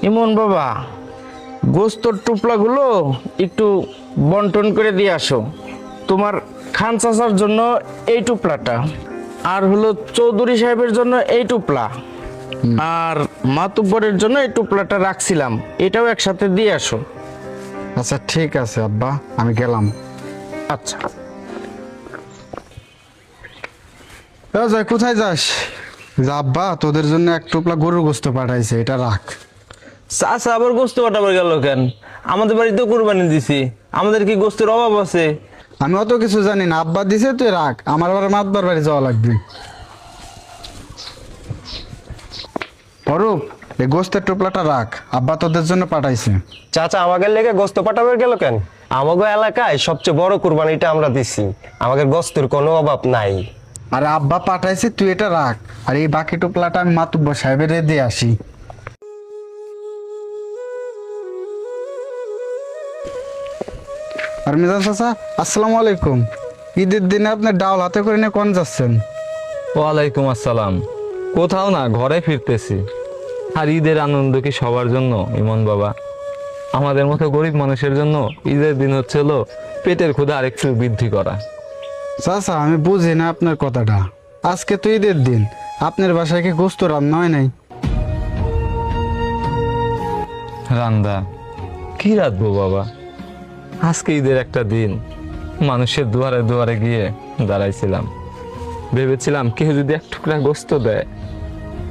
ইমন বাবা, গোস্তর টুপলাগুলো একটু বন্টন করে দিয়ে আসো। তোমার খান চাচার জন্য এই টুপলাটা, আর হলো চৌধুরী সাহেবের জন্য এই টুপলা, আর মাতুব্বরের জন্য এই টুপলাটা রাখছিলাম, এটাও একসাথে দিয়ে আসো। আচ্ছা ঠিক আছে আব্বা, আমি গেলাম। আচ্ছা। জয়, কোথায় যাস? যা আব্বা, তোদের জন্য এক টোপলা গরুর গোস্ত পাঠাইছে, এটা রাখ। চাচা আবার গোস্ত পাঠাবার গেল কেন? আমাদের বাড়িতে কুরবানি দিছি, আমাদের কি গোস্তের অভাব আছে? আমি অত কিছু জানি না, আব্বা দিছে, তুই রাখ। আমার আবার মাতবার বাড়ি যাওয়া লাগবে। অরূপ, এই গোস্তের টোপলাটা রাখ, আব্বা তোদের জন্য পাঠাইছে। চাচা আমাদের লেগে গোস্ত পাঠাবার গেল কেন? আমাদের এলাকায় সবচেয়ে বড় কুরবানিটা আমরা দিছি, আমাদের গোস্তের কোনো অভাব নাই। আরে আব্বা পাঠাইছে, তুই এটা রাখ, আর এই বাকি টোপলাটা আমি মাতুব্বর সাহেবের দিয়ে আসি। আর মিজান চাচা, আসসালামু আলাইকুম। ঈদের দিনে আপনি ডাউল হাতে করে নিয়ে কোন যাচ্ছেন? ওয়ালাইকুম আসসালাম। কোথাও না, ঘরে ফিরতেছি। আর ঈদের আনন্দ কি সবার জন্য ইমন বাবা? আমাদের মতো গরিব মানুষের জন্য ঈদের দিন হচ্ছে হলো পেটের ক্ষুধা আরেকটু বৃদ্ধি করা। চাচা, আমি বুঝি না আপনার কথাটা। আজকে তো ঈদের দিন, আপনার বাসায় কি গোস্ত রান্না হয় নাই? রান্দা কি রাঁধবো বাবা? আজকে ঈদের একটা দিন, মানুষের দুয়ারে দুয়ারে গিয়ে দাঁড়াইছিলাম। ভেবেছিলাম কেউ যদি এক টুকরা গোস্ত দেয়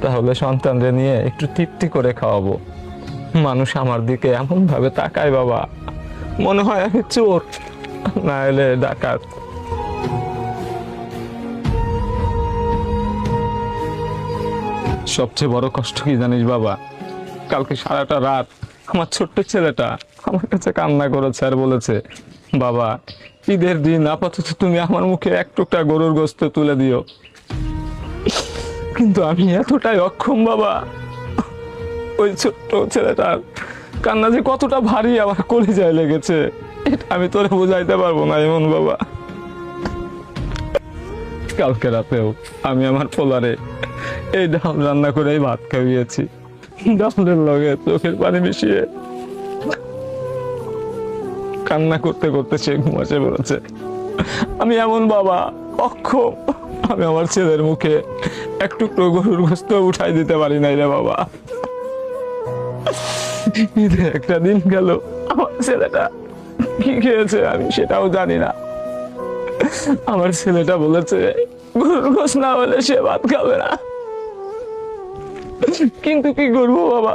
তাহলে সন্তানদের নিয়ে একটু তৃপ্তি করে খাওয়াবো। মানুষ আমার দিকে এমন ভাবে তাকায় বাবা, মনে হয় আমি চোর, না এলে ডাকাত। সবচেয়ে বড় কষ্ট কি জানিস বাবা? কালকে সারাটা রাত আমার ছোট্ট ছেলেটা আমার কাছে কান্না করেছে আর বলেছে, বাবা ঈদের দিন আপাতত তুমি আমার মুখে এক টুকরা গরুর গোস্ত তুলে দিও। কিন্তু আমি এতটাই অক্ষম বাবা, ওই ছোট্ট ছেলেটার কান্না যে কতটা ভারী আমার কলিজায় লেগেছে এটা আমি তোরে বোঝাইতে পারবো না এমন বাবা। কালকে রাতেও আমি আমার পোলারে এই ডাল রান্না করে ভাত খাইয়েছি, ডালের লগে চোখের পানি মিশিয়ে। কান্না করতে করতে সে ঘুমাসে পড়েছে। আমি এমন বাবা অক্ষম, আমি আমার ছেলের মুখে এক টুকরো গরুর গোস্ত উঠাই দিতে পারি নাই রে বাবা। ঈদে একটা দিন গেল, আমার ছেলেটা কি খেয়েছে আমি সেটাও জানি না। আমার ছেলেটা বলেছে গরুর গোস্ত না হলে সে ভাত খাবে না, কিন্তু কি করবো বাবা?